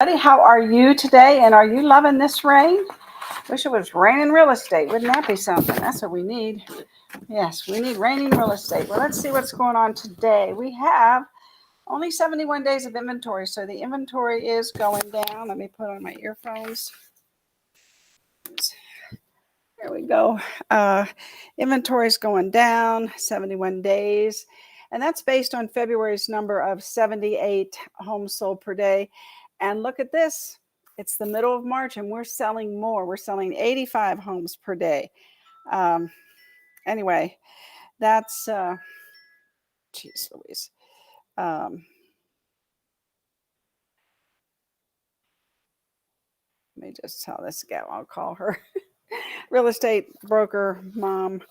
How are you today? And are you loving this rain? Wish it was raining real estate. Wouldn't that be something? That's what we need. Yes, we need raining real estate. Well, let's see what's going on today. We have only 71 days of inventory, so the inventory is going down. Let me put on my earphones. There we go. Inventory is going down 71 days. And that's based on February's number of 78 homes sold per day. And look at this. It's the middle of March and we're selling more. We're selling 85 homes per day. Anyway, that's, geez Louise. Let me just tell this gal, I'll call her real estate broker, mom,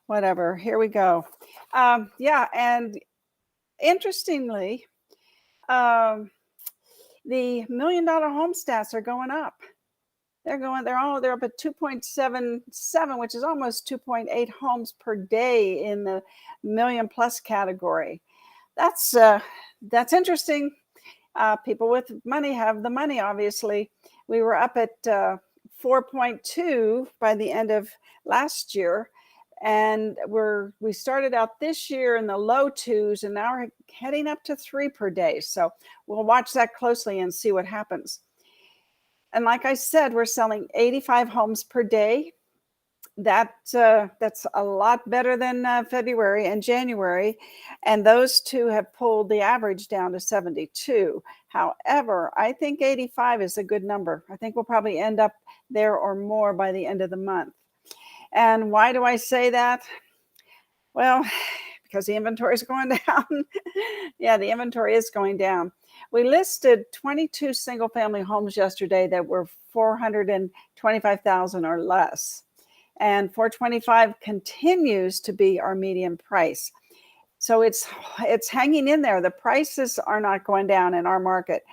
whatever. Here we go. Yeah, and interestingly, the $1 million home stats are going up. They're up at 2.77, which is almost 2.8 homes per day in the million plus category. That's interesting. People with money have the money, obviously. We were up at 4.2 by the end of last year. And we started out this year in the low twos, and now we're heading up to 3 per day. So we'll watch that closely and see what happens. And like I said, we're selling 85 homes per day. That's a lot better than February and January. And those two have pulled the average down to 72. However, I think 85 is a good number. I think we'll probably end up there or more by the end of the month. And why do I say that? Well, because the inventory is going down. Yeah, the inventory is going down. We listed 22 single family homes yesterday that were 425,000 or less. And 425 continues to be our median price. So it's hanging in there. The prices are not going down in our market.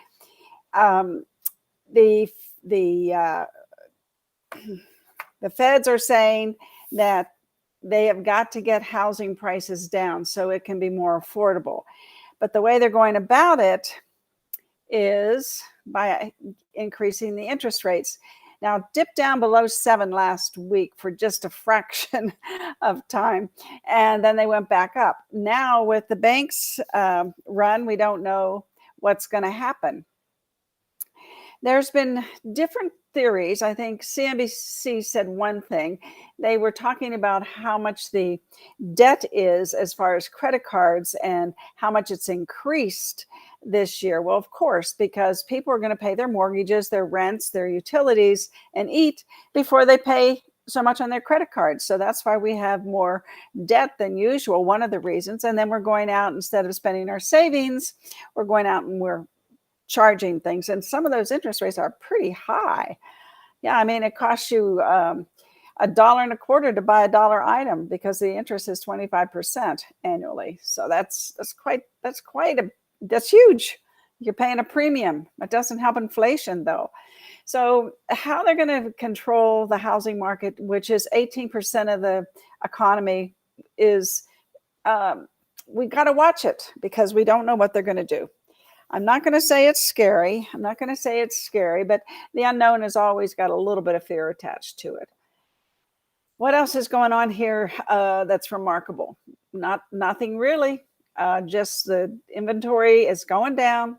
The feds are saying that they have got to get housing prices down so it can be more affordable. But the way they're going about it is by increasing the interest rates. Now, dipped down below 7 last week for just a fraction of time, and then they went back up. Now, with the banks run, we don't know what's going to happen. There's been different theories. I think CNBC said one thing. They were talking about how much the debt is as far as credit cards and how much it's increased this year. Well, of course, because people are going to pay their mortgages, their rents, their utilities, and eat before they pay so much on their credit cards. So that's why we have more debt than usual, one of the reasons. And then we're going out, instead of spending our savings, we're going out and we're charging things. And some of those interest rates are pretty high. Yeah, I mean, it costs you $1.25 to buy a dollar item because the interest is 25% annually. So that's huge. You're paying a premium. It doesn't help inflation though. So how they're going to control the housing market, which is 18% of the economy, is we got to watch it because we don't know what they're going to do. I'm not going to say it's scary. But the unknown has always got a little bit of fear attached to it. What else is going on here that's remarkable? Nothing really. Just the inventory is going down.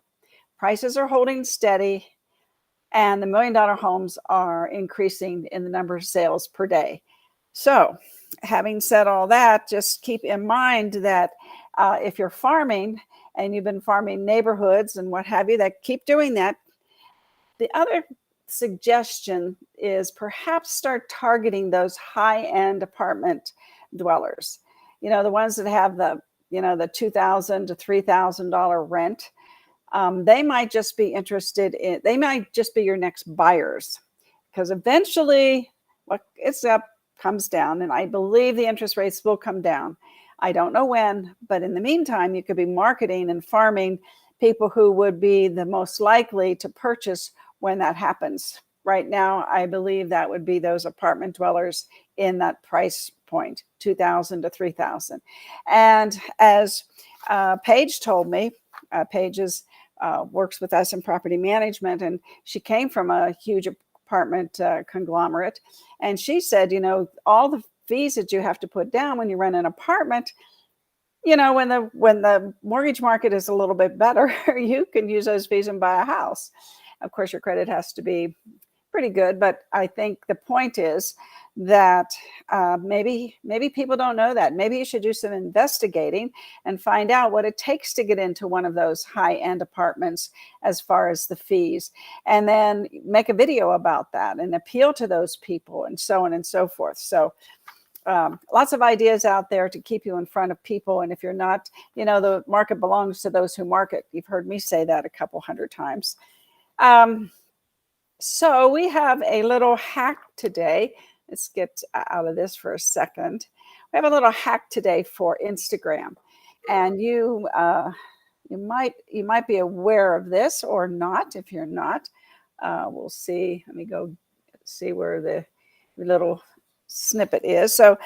Prices are holding steady. And the $1 million homes are increasing in the number of sales per day. So having said all that, just keep in mind that if you're farming, and you've been farming neighborhoods and what have you, that keep doing that. The other suggestion is perhaps start targeting those high-end apartment dwellers. You know, the ones that have the $2,000 to $3,000 rent. They might just be interested in, they might just be your next buyers, because eventually what it's up comes down, and I believe the interest rates will come down. I don't know when, but in the meantime, you could be marketing and farming people who would be the most likely to purchase when that happens. Right now, I believe that would be those apartment dwellers in that price point, $2,000 to $3,000. And as Paige told me, Paige is works with us in property management, and she came from a huge apartment conglomerate, and she said, all the fees that you have to put down when you rent an apartment, when the mortgage market is a little bit better, you can use those fees and buy a house. Of course, your credit has to be pretty good, but I think the point is that maybe people don't know that. Maybe you should do some investigating and find out what it takes to get into one of those high-end apartments as far as the fees, and then make a video about that and appeal to those people and so on and so forth. So lots of ideas out there to keep you in front of people. And if you're not, the market belongs to those who market. You've heard me say that a couple hundred times. So we have a little hack today. Let's get out of this for a second. We have a little hack today for Instagram, and you might be aware of this or not. If you're not, we'll see. Let me go see where the little snippet is. So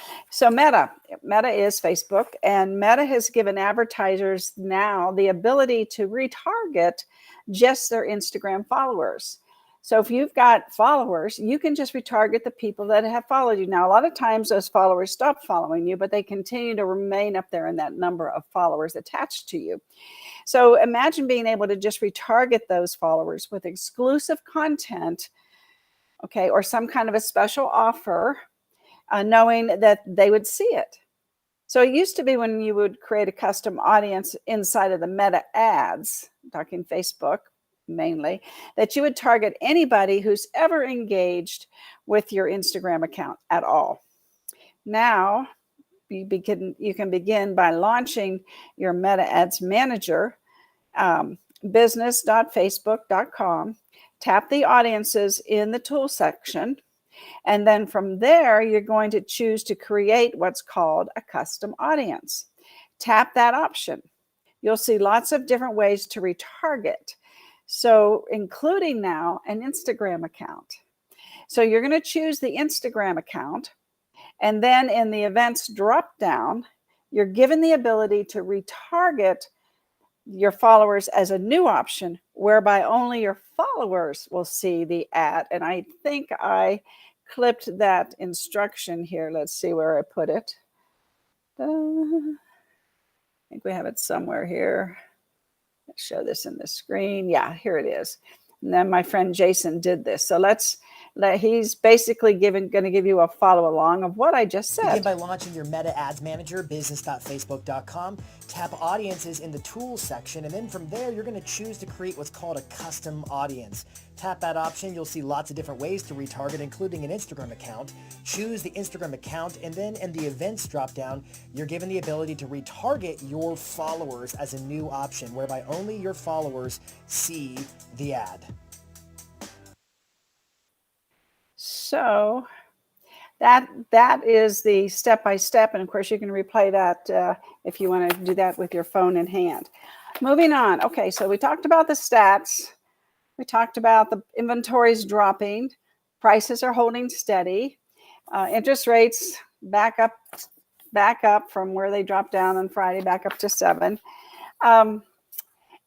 Meta is Facebook, and Meta has given advertisers now the ability to retarget just their Instagram followers. So if you've got followers, you can just retarget the people that have followed you. Now, a lot of times those followers stop following you, but they continue to remain up there in that number of followers attached to you. So imagine being able to just retarget those followers with exclusive content, okay, or some kind of a special offer, knowing that they would see it. So it used to be when you would create a custom audience inside of the Meta ads, talking Facebook mainly, that you would target anybody who's ever engaged with your Instagram account at all. Now, you can begin by launching your Meta Ads Manager, business.facebook.com, tap the audiences in the tool section, and then from there, you're going to choose to create what's called a custom audience. Tap that option. You'll see lots of different ways to retarget. So including now an Instagram account. So you're going to choose the Instagram account. And then in the events drop down, you're given the ability to retarget your followers as a new option, whereby only your followers will see the ad. And I think I clipped that instruction here. Let's see where I put it. I think we have it somewhere here. Let's show this in the screen. Yeah, here it is. And then my friend Jason did this. So he's basically going to give you a follow along of what I just said. Begin by launching your Meta Ads Manager, business.facebook.com. Tap audiences in the tools section, and then from there, you're going to choose to create what's called a custom audience. Tap that option. You'll see lots of different ways to retarget, including an Instagram account. Choose the Instagram account, and then in the events drop down, you're given the ability to retarget your followers as a new option, whereby only your followers see the ad. So that is the step-by-step, and of course you can replay that if you want to do that with your phone in hand. Moving on. Okay, so we talked about the stats. We talked about the inventories dropping. Prices are holding steady. Interest rates back up from where they dropped down on Friday, back up to 7.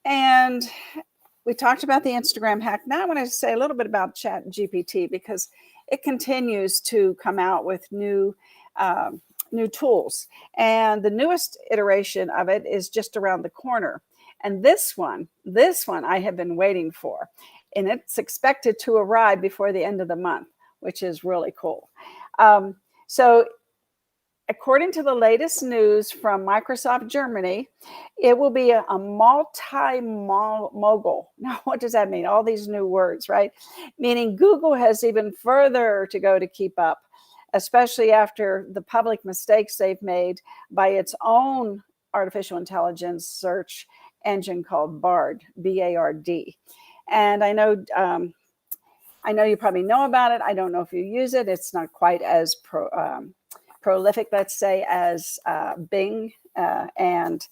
And we talked about the Instagram hack. Now I want to say a little bit about ChatGPT, because it continues to come out with new tools. And the newest iteration of it is just around the corner. And this one I have been waiting for. And it's expected to arrive before the end of the month, which is really cool. So according to the latest news from Microsoft Germany, it will be a multi-mogul. Now, what does that mean? All these new words, right? Meaning Google has even further to go to keep up, especially after the public mistakes they've made by its own artificial intelligence search engine called Bard, B-A-R-D. And I know you probably know about it. I don't know if you use it. It's not quite as prolific, let's say, as Bing and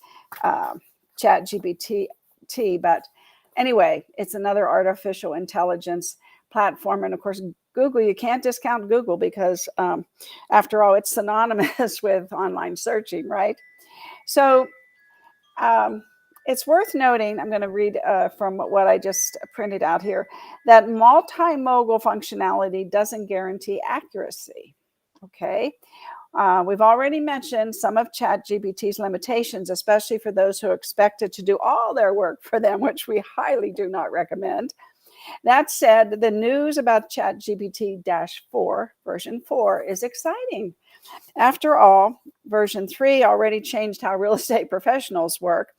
ChatGPT. But anyway, it's another artificial intelligence platform. And of course, Google, you can't discount Google, because after all, it's synonymous with online searching, right? So It's worth noting, I'm going to read from what I just printed out here, that multimodal functionality doesn't guarantee accuracy. Okay. We've already mentioned some of ChatGPT's limitations, especially for those who expect it to do all their work for them, which we highly do not recommend. That said, the news about ChatGPT-4, version 4, is exciting. After all, version 3 already changed how real estate professionals work,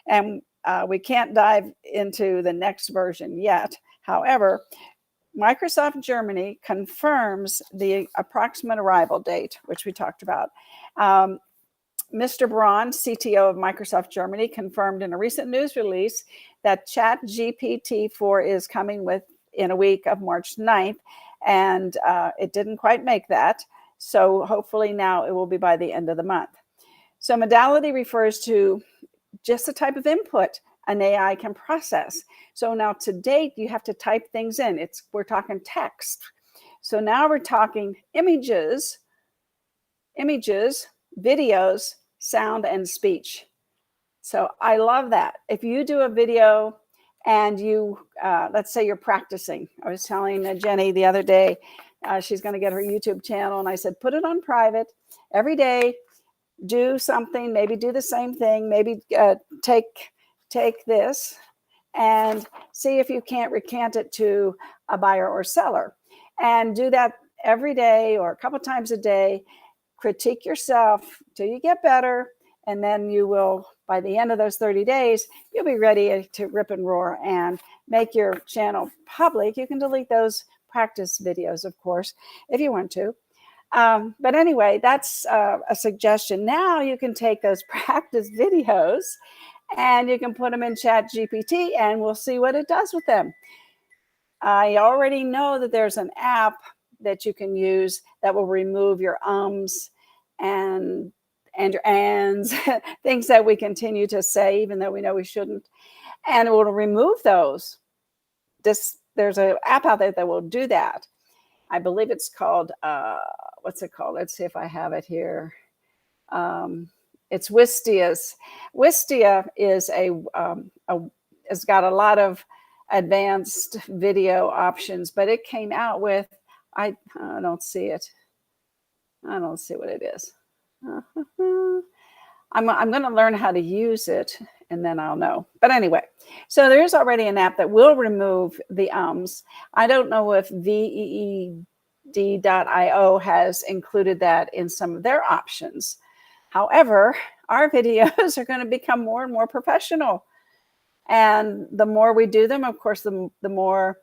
and we can't dive into the next version yet. However, Microsoft Germany confirms the approximate arrival date, which we talked about. Mr. Braun, CTO of Microsoft Germany, confirmed in a recent news release that ChatGPT-4 is coming in a week of March 9th, and it didn't quite make that. So hopefully now it will be by the end of the month. So modality refers to just the type of input an AI can process. So now to date, you have to type things in. We're talking text. So now we're talking images, videos, sound, and speech. So I love that. If you do a video and let's say you're practicing. I was telling Jenny the other day, she's going to get her YouTube channel. And I said, put it on private every day, do something, maybe do the same thing, maybe take this and see if you can't recant it to a buyer or seller. And do that every day or a couple times a day. Critique yourself till you get better. And then you will, by the end of those 30 days, you'll be ready to rip and roar and make your channel public. You can delete those practice videos, of course, if you want to. But anyway, that's a suggestion. Now you can take those practice videos and you can put them in ChatGPT and we'll see what it does with them. I already know that there's an app that you can use that will remove your ums and your ands, things that we continue to say, even though we know we shouldn't. And it will remove those. There's an app out there that will do that. I believe it's called, what's it called? Let's see if I have it here. It's Wistia. Wistia is has got a lot of advanced video options, but it came out with, I don't see it. I don't see what it is. I'm going to learn how to use it and then I'll know. But anyway, so there's already an app that will remove the ums. I don't know if VEED.io has included that in some of their options. However, our videos are going to become more and more professional. And the more we do them, of course, the more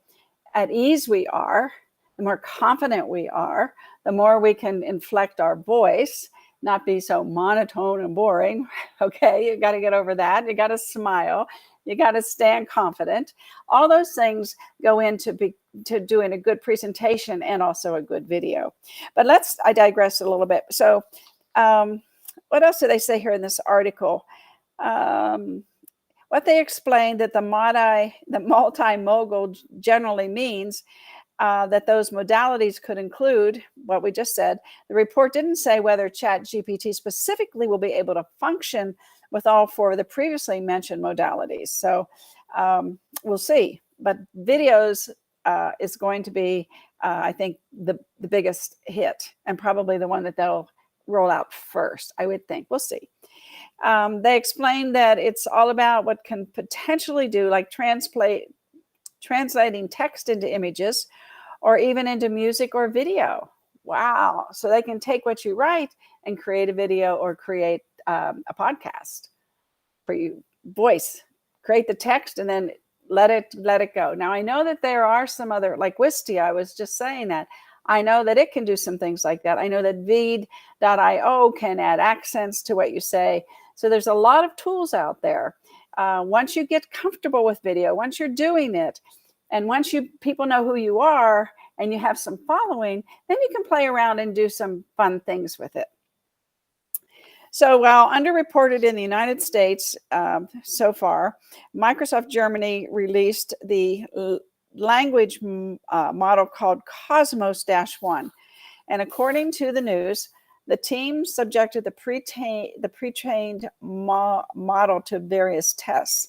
at ease we are, the more confident we are, the more we can inflect our voice, not be so monotone and boring. Okay, you got to get over that. You got to smile. You got to stand confident. All those things go into doing a good presentation and also a good video. But I digress a little bit. So what else do they say here in this article? What they explained that the multimodal generally means that those modalities could include what we just said. The report didn't say whether ChatGPT specifically will be able to function with all four of the previously mentioned modalities. So we'll see. But videos is going to be, I think, the biggest hit and probably the one that they'll roll out first, I would think. We'll see. They explained that it's all about what can potentially do, like translating text into images or even into music or video. Wow. So they can take what you write and create a video or create a podcast for you. Voice, create the text and then let it go. Now I know that there are some other, like Wistia, I was just saying that. I know that it can do some things like that. I know that Veed.io can add accents to what you say. So there's a lot of tools out there. Once you get comfortable with video, once you're doing it, and once people know who you are and you have some following, then you can play around and do some fun things with it. So while underreported in the United States so far, Microsoft Germany released the language model called Cosmos-1. And according to the news, The team subjected the pre-trained model to various tests.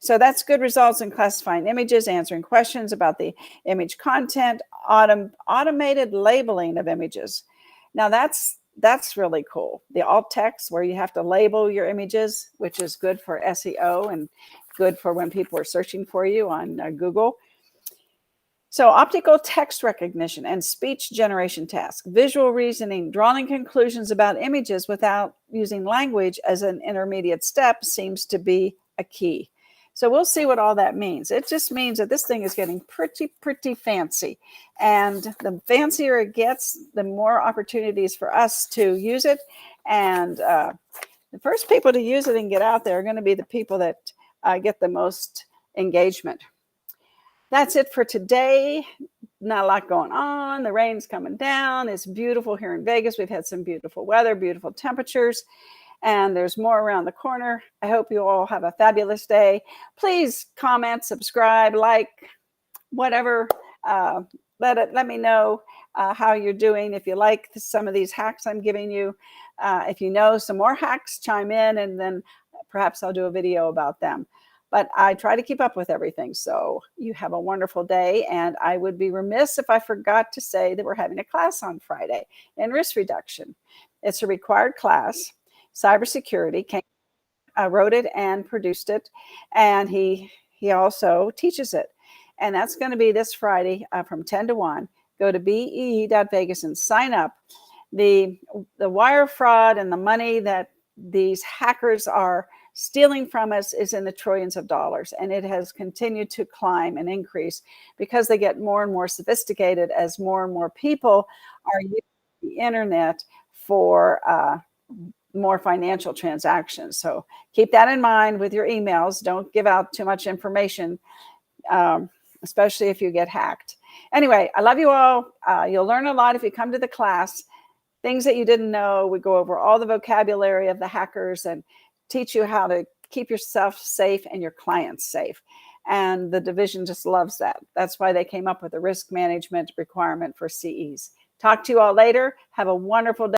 So that's good results in classifying images, answering questions about the image content, automated labeling of images. Now that's really cool. The alt text, where you have to label your images, which is good for SEO and good for when people are searching for you on Google. So optical text recognition and speech generation tasks, visual reasoning, drawing conclusions about images without using language as an intermediate step seems to be a key. So we'll see what all that means. It just means that this thing is getting pretty fancy. And the fancier it gets, the more opportunities for us to use it. And the first people to use it and get out there are going to be the people that get the most engagement. That's it for today. Not a lot going on. The rain's coming down. It's beautiful here in Vegas. We've had some beautiful weather, beautiful temperatures, and there's more around the corner. I hope you all have a fabulous day. Please comment, subscribe, like, whatever. Let me know how you're doing. If you like some of these hacks I'm giving you, if you know some more hacks, chime in, and then perhaps I'll do a video about them. But I try to keep up with everything. So you have a wonderful day. And I would be remiss if I forgot to say that we're having a class on Friday in risk reduction. It's a required class. Cybersecurity. Ken wrote it and produced it. And he also teaches it. And that's going to be this Friday from 10 to 1. Go to be.vegas and sign up. The wire fraud and the money that these hackers are stealing from us is in the trillions of dollars, and it has continued to climb and increase because they get more and more sophisticated as more and more people are using the internet for more financial transactions. So keep that in mind with your emails. Don't give out too much information, especially if you get hacked. Anyway, I love you all. You'll learn a lot if you come to the class. Things that you didn't know. We go over all the vocabulary of the hackers and teach you how to keep yourself safe and your clients safe. And the division just loves that. That's why they came up with a risk management requirement for CEs. Talk to you all later. Have a wonderful day.